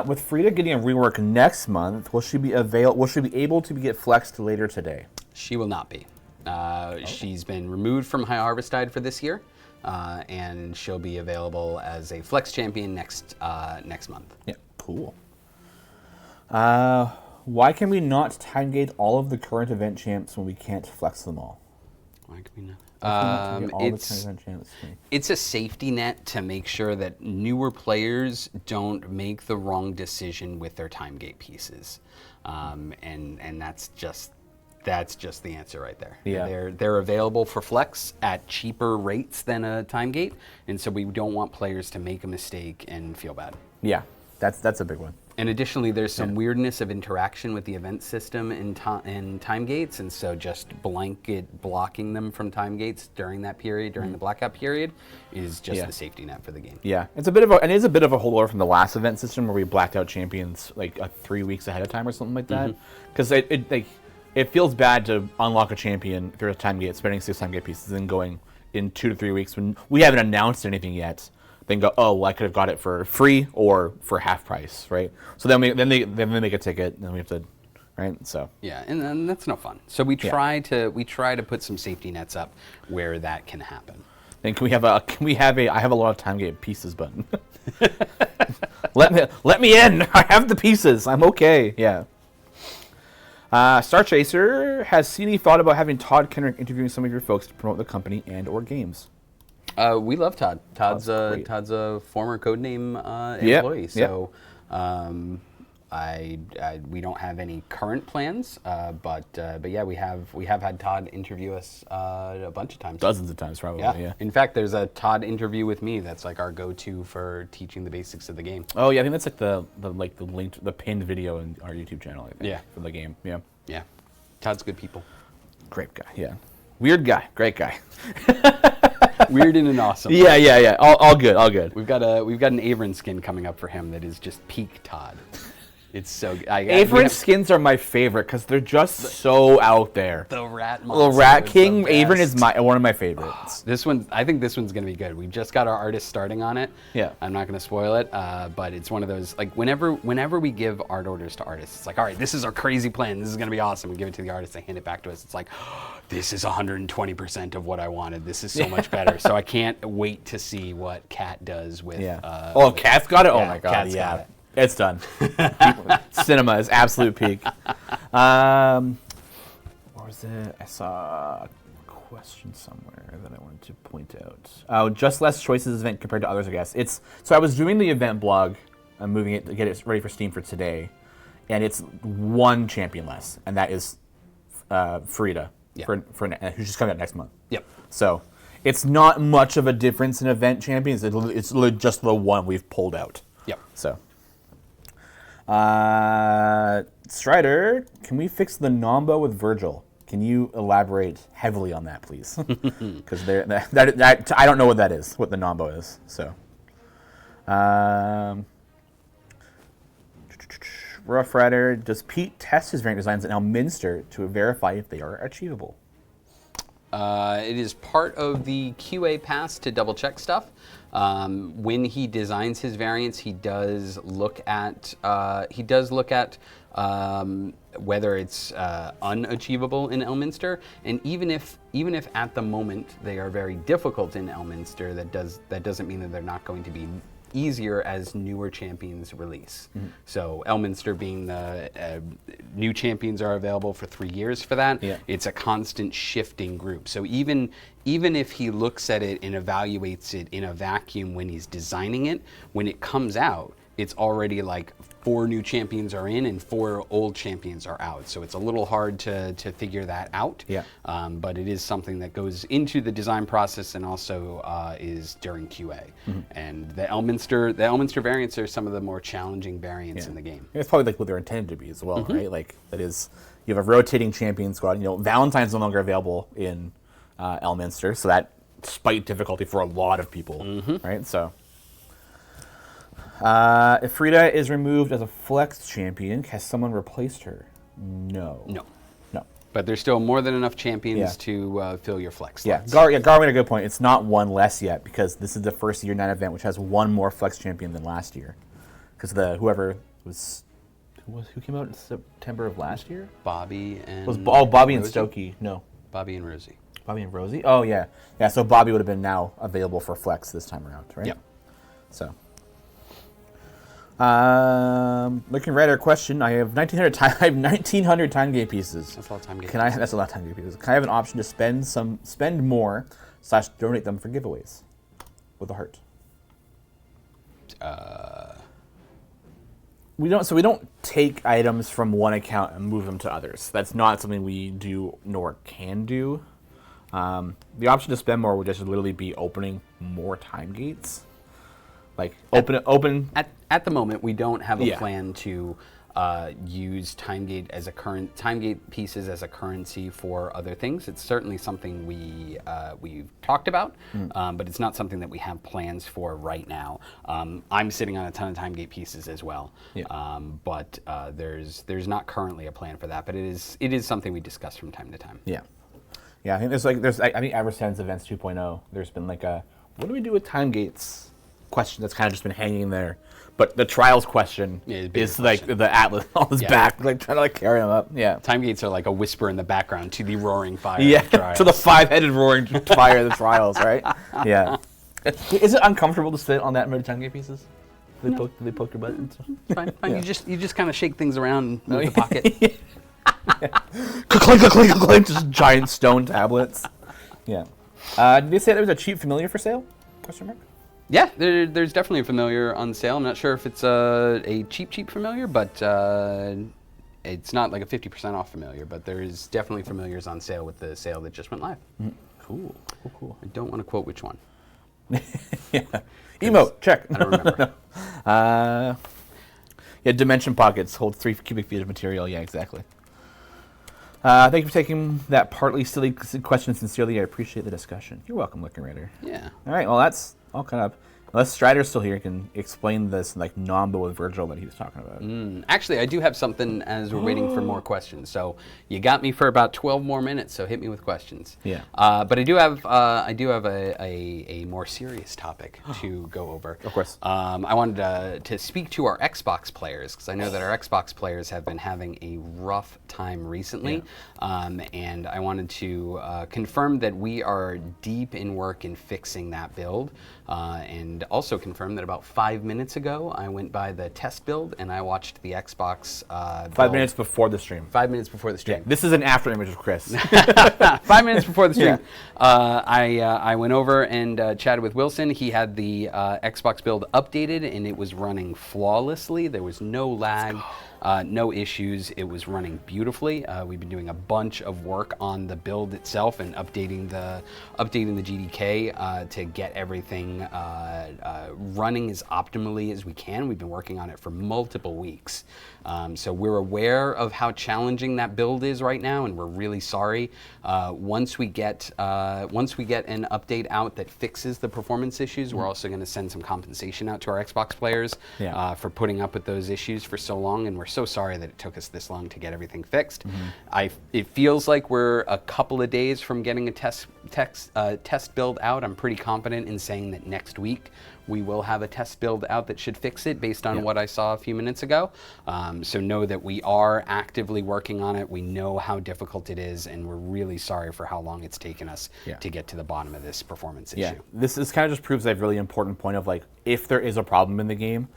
With Frida getting a rework next month, will she be able to get flexed later today? She will not be. She's been removed from Highharvestide for this year, and she'll be available as a flex champion next month. Yeah, cool. Why can we not time gate all of the current event champs when we can't flex them all? Why can we not? It's a safety net to make sure that newer players don't make the wrong decision with their time gate pieces, and that's just the answer right there. Yeah. They're available for flex at cheaper rates than a time gate, and so we don't want players to make a mistake and feel bad. Yeah, that's a big one. And additionally, there's some weirdness of interaction with the event system in time gates, and so just blanket blocking them from time gates during that period, during the blackout period, is just the safety net for the game. Yeah, it is a bit of a holdover from the last event system where we blacked out champions like 3 weeks ahead of time or something like that. Because it feels bad to unlock a champion through a time gate, spending 6 time gate pieces, and then going in 2 to 3 weeks when we haven't announced anything yet. Then go, oh, well, I could have got it for free or for half price, right? So then they make a ticket, and then we have to, right? So yeah, and that's no fun. So we try to put some safety nets up where that can happen. Then I have a lot of time gate pieces button. let me in. I have the pieces. I'm okay. Yeah. Star Chaser, has CD thought about having Todd Kenrick interviewing some of your folks to promote the company and/or games? We love Todd. Todd's a former Codename employee, so we don't have any current plans, but yeah, we have had Todd interview us a bunch of times. Dozens of times, probably. Yeah. In fact, there's a Todd interview with me that's like our go-to for teaching the basics of the game. Oh yeah, I think that's like the pinned video in our YouTube channel. I think, yeah, for the game. Yeah. Yeah. Todd's good people. Great guy. Yeah. Weird guy. Great guy. Weird and an awesome. Yeah. All good. We've got an Averin skin coming up for him that is just peak Todd. It's so good. Average skins are my favorite because they're just so out there. The rat monster. The Rat King Avern is one of my favorites. I think this one's gonna be good. We've just got our artist starting on it. Yeah. I'm not gonna spoil it, but it's one of those like whenever we give art orders to artists, it's like, all right, this is our crazy plan. This is gonna be awesome. We give it to the artist, they hand it back to us. It's like, this is 120% of what I wanted. This is so much better. So I can't wait to see what Kat does with. Kat's got it. Oh my god, Kat's yeah. got it. It's done. Cinema is absolute peak. What was it? I saw a question somewhere that I wanted to point out. Oh, just less choices event compared to others, I guess. So I was doing the event blog. I'm moving it to get it ready for Steam for today, and it's one champion less, and that is Frida. Yeah. Who's just coming out next month. Yep. So it's not much of a difference in event champions. It's just the one we've pulled out. Yep. So. Strider, can we fix the Nombo with Virgil? Can you elaborate heavily on that, please? Because that I don't know what that is, what the Nombo is. So, Rough Rider, does Pete test his variant designs at Elminster to verify if they are achievable? It is part of the QA pass to double check stuff. When he designs his variants, he does look at whether it's unachievable in Elminster, and even if at the moment they are very difficult in Elminster, that doesn't mean that they're not going to be easier as newer champions release. Mm-hmm. So Elminster being the new champions are available for 3 years for that. Yeah. It's a constant shifting group. So even if he looks at it and evaluates it in a vacuum when he's designing it, when it comes out, it's already like 4 new champions are in and 4 old champions are out. So it's a little hard to figure that out. Yeah. But it is something that goes into the design process and also is during QA. Mm-hmm. And the Elminster variants are some of the more challenging variants in the game. It's probably like what they're intended to be as well, right? Like that is, you have a rotating champion squad. Valentine's no longer available in Elminster, so that spiked difficulty for a lot of people, right? So. If Frida is removed as a flex champion, has someone replaced her? No. But there's still more than enough champions to fill your flex slots. Gar made a good point. It's not one less yet because this is the first Year 9 event which has one more flex champion than last year. Because who came out in September of last year? Bobby and Bobby and Rosie? Stokey. No. Bobby and Rosie. Bobby and Rosie? Oh yeah. Yeah, so Bobby would have been now available for flex this time around, right? Yep. So looking right at our question, I have 1900 time gate pieces. That's a lot of time gate pieces. That's a lot of time gate pieces. Can I have an option to spend more / donate them for giveaways with a heart? We don't take items from one account and move them to others. That's not something we do nor can do. The option to spend more would just literally be opening more time gates. Like open. At the moment, we don't have a plan to use time gate pieces as a currency for other things. It's certainly something we've talked about, but it's not something that we have plans for right now. I'm sitting on a ton of time gate pieces as well, but there's not currently a plan for that. But it is something we discuss from time to time. Yeah. I think I think ever since Events 2.0, there's been like a what do we do with time gates question that's kind of just been hanging there. But the trials question is like the Atlas on his back, like trying to like carry him up. Yeah. Time gates are like a whisper in the background to the roaring fire. Yeah. To the 5-headed roaring fire of the trials, right? Yeah. Is it uncomfortable to sit on that many time gate pieces? Do they poke your butt? Fine. Yeah. You just kind of shake things around and move the pocket. Clink, clink, clink, just giant stone tablets. Yeah. Did they say there was a cheap familiar for sale? Question mark. Yeah, there's definitely a familiar on sale. I'm not sure if it's a cheap familiar, but it's not like a 50% off familiar. But there's definitely familiars on sale with the sale that just went live. Cool. I don't want to quote which one. Yeah. Emote, check. I don't remember. Yeah, dimension pockets hold 3 cubic feet of material. Yeah, exactly. Thank you for taking that partly silly question sincerely. I appreciate the discussion. You're welcome, Looking Raider. Yeah. All right, well, that's all kind of. Unless Strider's still here, he can explain this like Nombo with Virgil that he was talking about. Actually, I do have something as we're waiting for more questions. So you got me for about 12 more minutes. So hit me with questions. Yeah. But I do have a more serious topic to go over. Of course. I wanted to speak to our Xbox players because I know that our Xbox players have been having a rough time recently, and I wanted to confirm that we are deep in work in fixing that build, and also confirm that about 5 minutes ago I went by the test build and I watched the Xbox 5 minutes before the stream. 5 minutes before the stream. Yeah, this is an after image of Chris. 5 minutes before the stream. Yeah. I went over and chatted with Wilson. He had the Xbox build updated and it was running flawlessly. There was no lag. No issues. It was running beautifully. We've been doing a bunch of work on the build itself and updating the GDK to get everything running as optimally as we can. We've been working on it for multiple weeks. So we're aware of how challenging that build is right now, and we're really sorry. Once we get an update out that fixes the performance issues, we're also going to send some compensation out to our Xbox players for putting up with those issues for so long, and we're so sorry that it took us this long to get everything fixed. It feels like we're a couple of days from getting a test build out. I'm pretty confident in saying that next week we will have a test build out that should fix it based on what I saw a few minutes ago. So know that we are actively working on it. We know how difficult it is, and we're really sorry for how long it's taken us to get to the bottom of this performance issue. This kind of just proves a really important point of like, if there is a problem in the game,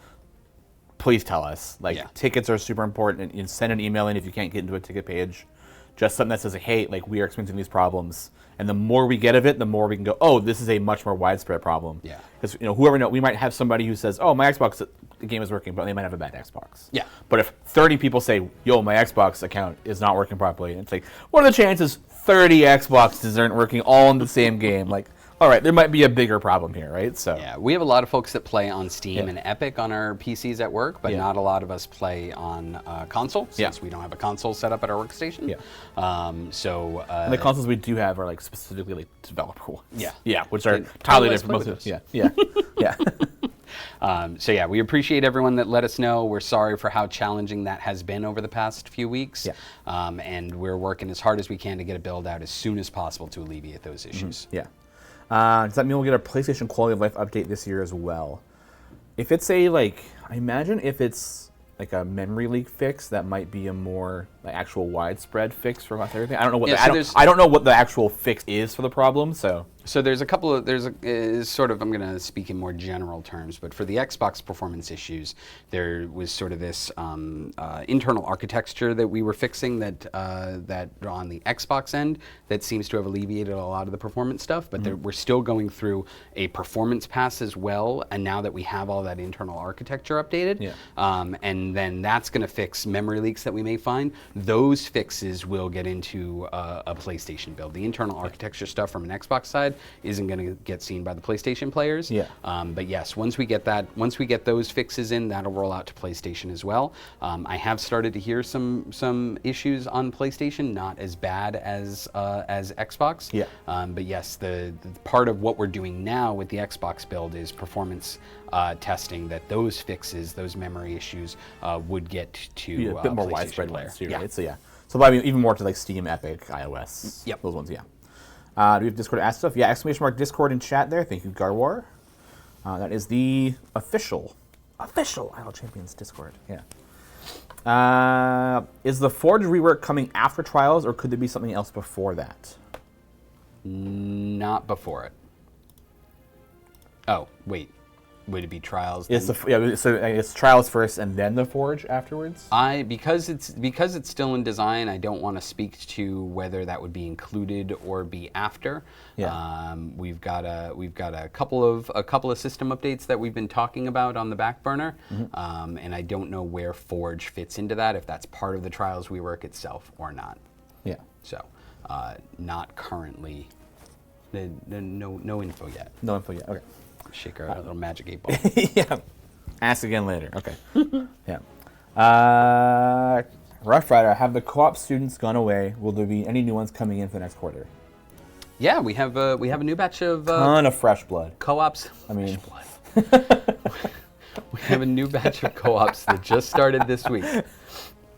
please tell us. Like, tickets are super important, and send an email in if you can't get into a ticket page. Just something that says, like, hey, like, we are experiencing these problems. And the more we get of it, the more we can go, oh, this is a much more widespread problem. Yeah. Because, whoever knows, we might have somebody who says, oh, my Xbox game is working, but they might have a bad Xbox. Yeah. But if 30 people say, yo, my Xbox account is not working properly, and it's like, what are the chances 30 Xboxes aren't working all in the same game? Like, all right, there might be a bigger problem here, right? So yeah, we have a lot of folks that play on Steam and Epic on our PCs at work, but not a lot of us play on console since we don't have a console set up at our workstation. And the consoles we do have are like specifically like developer ones. Yeah, which are totally different. So yeah, we appreciate everyone that let us know. We're sorry for how challenging that has been over the past few weeks. And we're working as hard as we can to get a build out as soon as possible to alleviate those issues. Does that mean we'll get a PlayStation quality of life update this year as well? If it's I imagine if it's like a memory leak fix, that might be a more like actual widespread fix for everything. I don't know what I don't know what the actual fix is for the problem. So there's a couple of I'm going to speak in more general terms, but for the Xbox performance issues, there was sort of this internal architecture that we were fixing that on the Xbox end that seems to have alleviated a lot of the performance stuff, but we're still going through a performance pass as well, and now that we have all that internal architecture updated, and then that's going to fix memory leaks that we may find. Those fixes will get into a PlayStation build. The internal architecture stuff from an Xbox side isn't going to get seen by the PlayStation players. But yes, once we get those fixes in, that'll roll out to PlayStation as well. I have started to hear some issues on PlayStation, not as bad as Xbox. But yes, the part of what we're doing now with the Xbox build is performance testing that those fixes, those memory issues, would get to a bit more PlayStation widespread player. ones too, right? So probably even more to like Steam, Epic, iOS. Those ones. Do we have Discord ask stuff? ! Discord in chat there. Thank you, Garwar. That is the official Idle Champions Discord. Is the Forge rework coming after Trials, or could there be something else before that? Not before it. Oh, wait. Would it be Trials? So it's Trials first and then the Forge afterwards? Because it's still in design, I don't want to speak to whether that would be included or be after. We've got a couple of system updates that we've been talking about on the back burner, and I don't know where Forge fits into that, if that's part of the Trials rework itself or not. So not currently. No info yet. No info yet. Okay. Shake our little magic 8 ball. Ask again later. Okay. Rough Rider, have the co-op students gone away? Will there be any new ones coming in for the next quarter? Yeah, we have a new batch of ton of fresh blood. Co-ops. I mean, We have a new batch of co-ops that just started this week.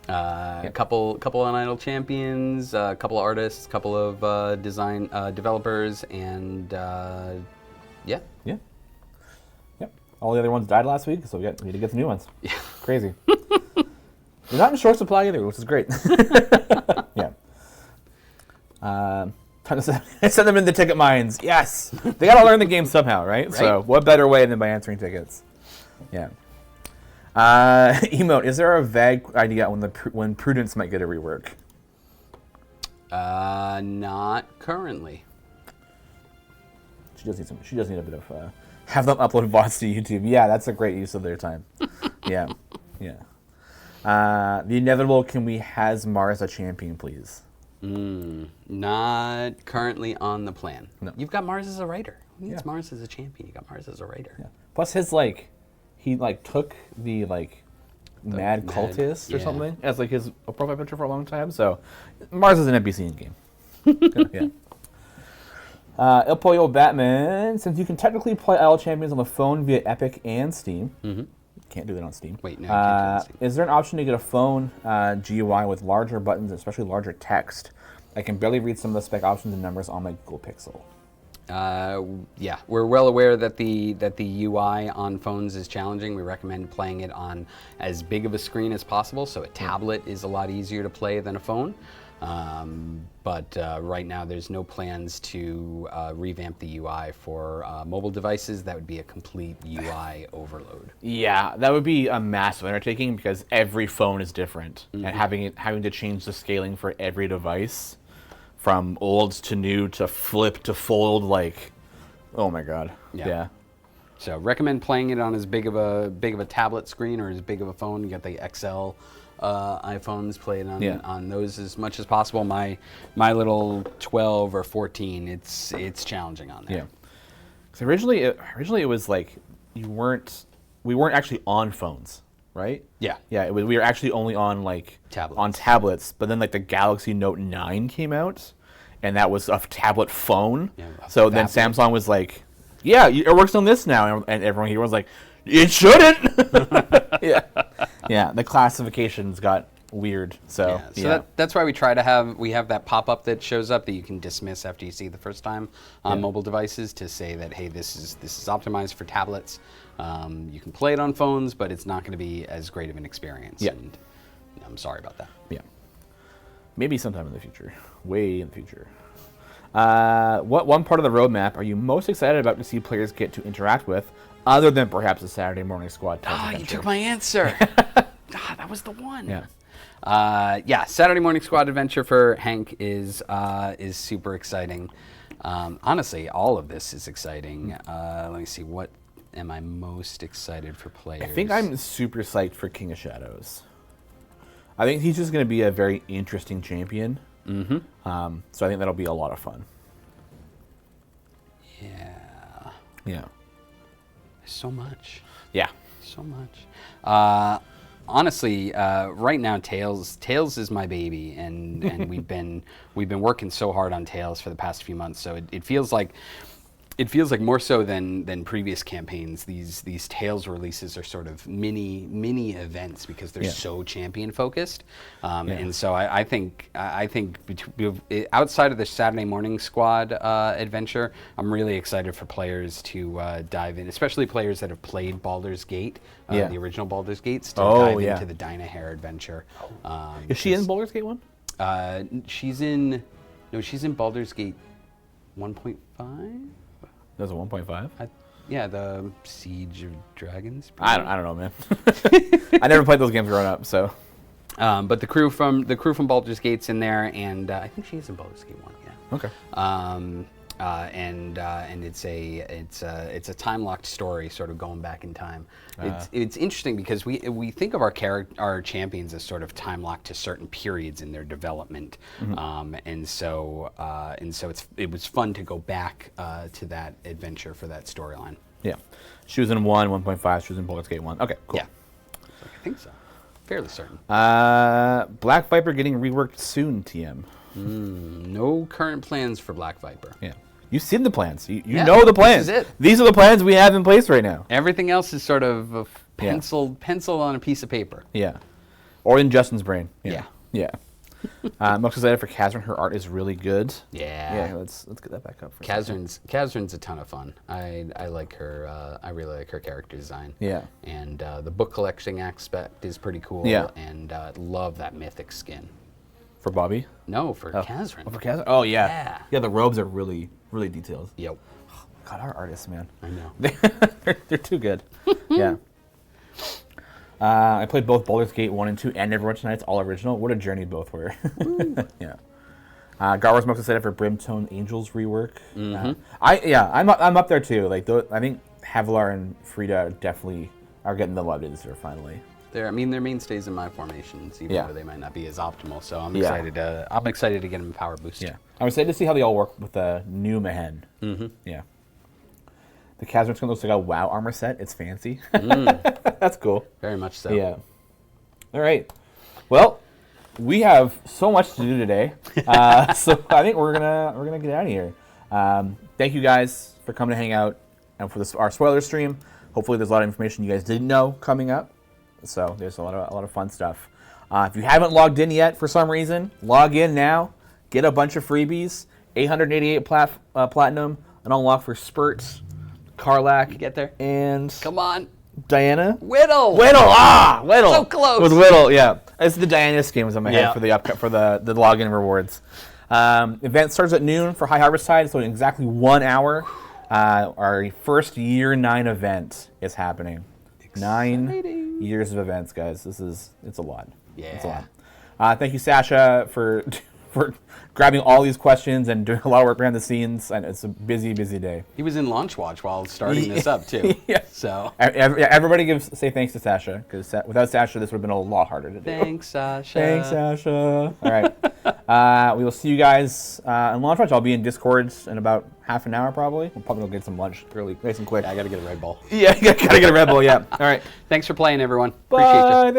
A couple Unidle champions, a couple of artists, a couple of design developers, and yeah. Yeah. Yep. All the other ones died last week, so we need to get some new ones. Yeah. Crazy. They're not in short supply either, which is great. Yeah. Time to send them into ticket mines. Yes. They got to learn the game somehow, right? So what better way than by answering tickets? Yeah. Emote, is there a vague idea when Prudence might get a rework? Not currently. She does need a bit of have them upload VODs to YouTube. Yeah, that's a great use of their time. Yeah. The inevitable, can we has Mars a champion, please? Not currently on the plan. No. You've got Mars as a writer. Who needs Mars as a champion? You got Mars as a writer. Yeah. Plus his he took the mad cultist or something as his profile picture for a long time. So Mars is an NPC in game. Yeah. El Pollo Batman, since you can technically play Isle Champions on the phone via Epic and Steam. Can't do that on Steam. Wait, no, you can't do that on Steam. Is there an option to get a phone GUI with larger buttons, especially larger text? I can barely read some of the spec options and numbers on my Google Pixel. Yeah, we're well aware that the UI on phones is challenging. We recommend playing it on as big of a screen as possible, so a tablet is a lot easier to play than a phone. But right now there's no plans to revamp the UI for mobile devices. That would be a complete UI overload. Yeah, that would be a massive undertaking because every phone is different, and having to change the scaling for every device, from old to new to flip to fold, oh my god. Yeah. So recommend playing it on as big of a tablet screen or as big of a phone. You got the XL iPhones, play it on those as much as possible. My little 12 or 14, it's challenging on there. Yeah. Because originally it was we weren't actually on phones, right? Yeah. Yeah. We were actually only on tablets. But then the Galaxy Note 9 came out, and that was a tablet phone. Yeah, so then Samsung was like, "Yeah, it works on this now," and everyone here was like, "It shouldn't." Yeah. The classifications got weird. So that's why we try to have that pop-up that shows up that you can dismiss after you see it the first time on mobile devices to say that, hey, this is optimized for tablets. You can play it on phones, but it's not going to be as great of an experience. Yeah. And I'm sorry about that. Yeah. Maybe sometime in the future. Way in the future. What one part of the roadmap are you most excited about to see players get to interact with, other than perhaps a Saturday morning squad? You took my answer. That was the one. Yeah. Saturday morning squad adventure for Hank is super exciting. Honestly, all of this is exciting. Let me see. What am I most excited for players? I think I'm super psyched for King of Shadows. I think he's just going to be a very interesting champion. So I think that'll be a lot of fun. Yeah. Yeah. So much. Yeah. So much. Honestly, right now Tails is my baby, and we've been working so hard on Tails for the past few months. So it feels like more so than previous campaigns. These Tales releases are sort of mini events because they're so champion focused, and so I think outside of the Saturday morning squad adventure, I'm really excited for players to dive in, especially players that have played Baldur's Gate, the original Baldur's Gates, to dive into the Dinah Hare adventure. Is she in Baldur's Gate 1? She's in Baldur's Gate 1.5. There's a 1.5? Yeah, the Siege of Dragons. I don't know, man. I never played those games growing up, so. But the crew from Baldur's Gate's in there, and I think she's in Baldur's Gate 1. Yeah. Okay. And it's a time locked story, sort of going back in time. It's interesting because we think of our champions as sort of time locked to certain periods in their development, and so it was fun to go back to that adventure for that storyline. Yeah, she was in 1.5. She was in Baldur's Gate 1. Okay, cool. Yeah, I think so. Fairly certain. Black Viper getting reworked soon. TM. No current plans for Black Viper. Yeah. You've seen the plans. You Yeah, know the plans. this is it. These are the plans we have in place right now. Everything else is sort of a pencil on a piece of paper. Yeah. Or in Justin's brain. Yeah. Yeah. I'm most excited for Catherine. Her art is really good. Yeah. Yeah, let's get that back up for Katherine's a ton of fun. I like her. I really like her character design. Yeah. And the book collecting aspect is pretty cool. Yeah. And love that mythic skin. For Bobby? No, for Catherine. Oh, for Catherine? Oh, yeah. Yeah. Yeah, the robes are really, really detailed. Yep. God, our artists, man. I know. They're too good. Yeah. I played both Baldur's Gate 1 and 2 and Neverwinter Nights, all original. What a journey both were. Yeah. Garwar's most excited for Brimstone Angels rework. I'm up there too. Like, I think Havilar and Frida definitely are getting the love they deserve finally. They're mainstays in my formations, even though they might not be as optimal. So I'm excited to get them a power boost. Yeah. I'm excited to see how they all work with the new Mehen. Yeah. The Kazran skin looks like a WoW armor set. It's fancy. That's cool. Very much so. Yeah. All right. Well, we have so much to do today, so I think we're gonna get out of here. Thank you guys for coming to hang out and for our spoiler stream. Hopefully, there's a lot of information you guys didn't know coming up. So there's a lot of fun stuff. If you haven't logged in yet for some reason, log in now. Get a bunch of freebies. 888 platinum, an unlock for Spurt, Karlak, Get there. and Come on. Diana. Whittle. Whittle. So close. With Whittle, yeah. It's the Diana scheme was on my head Yeah. for the login rewards. Event starts at noon for Highharvestide, so in exactly 1 hour, our first year 9 event is happening. Exciting. 9 years of events, guys. It's a lot. Yeah. It's a lot. Thank you, Sasha, for grabbing all these questions and doing a lot of work behind the scenes. And it's a busy, busy day. He was in launch watch while starting this up too. Yeah. So Everybody say thanks to Sasha, because without Sasha, this would have been a lot harder to do. thanks, Sasha. Thanks, Sasha. All right. We will see you guys in launch watch. I'll be in Discord in about half an hour, probably. We'll probably go get some lunch early, nice and quick. I got to get a Red Bull. Yeah, you gotta get a Red Bull. Yeah. All right. Thanks for playing, everyone. Appreciate you. Bye.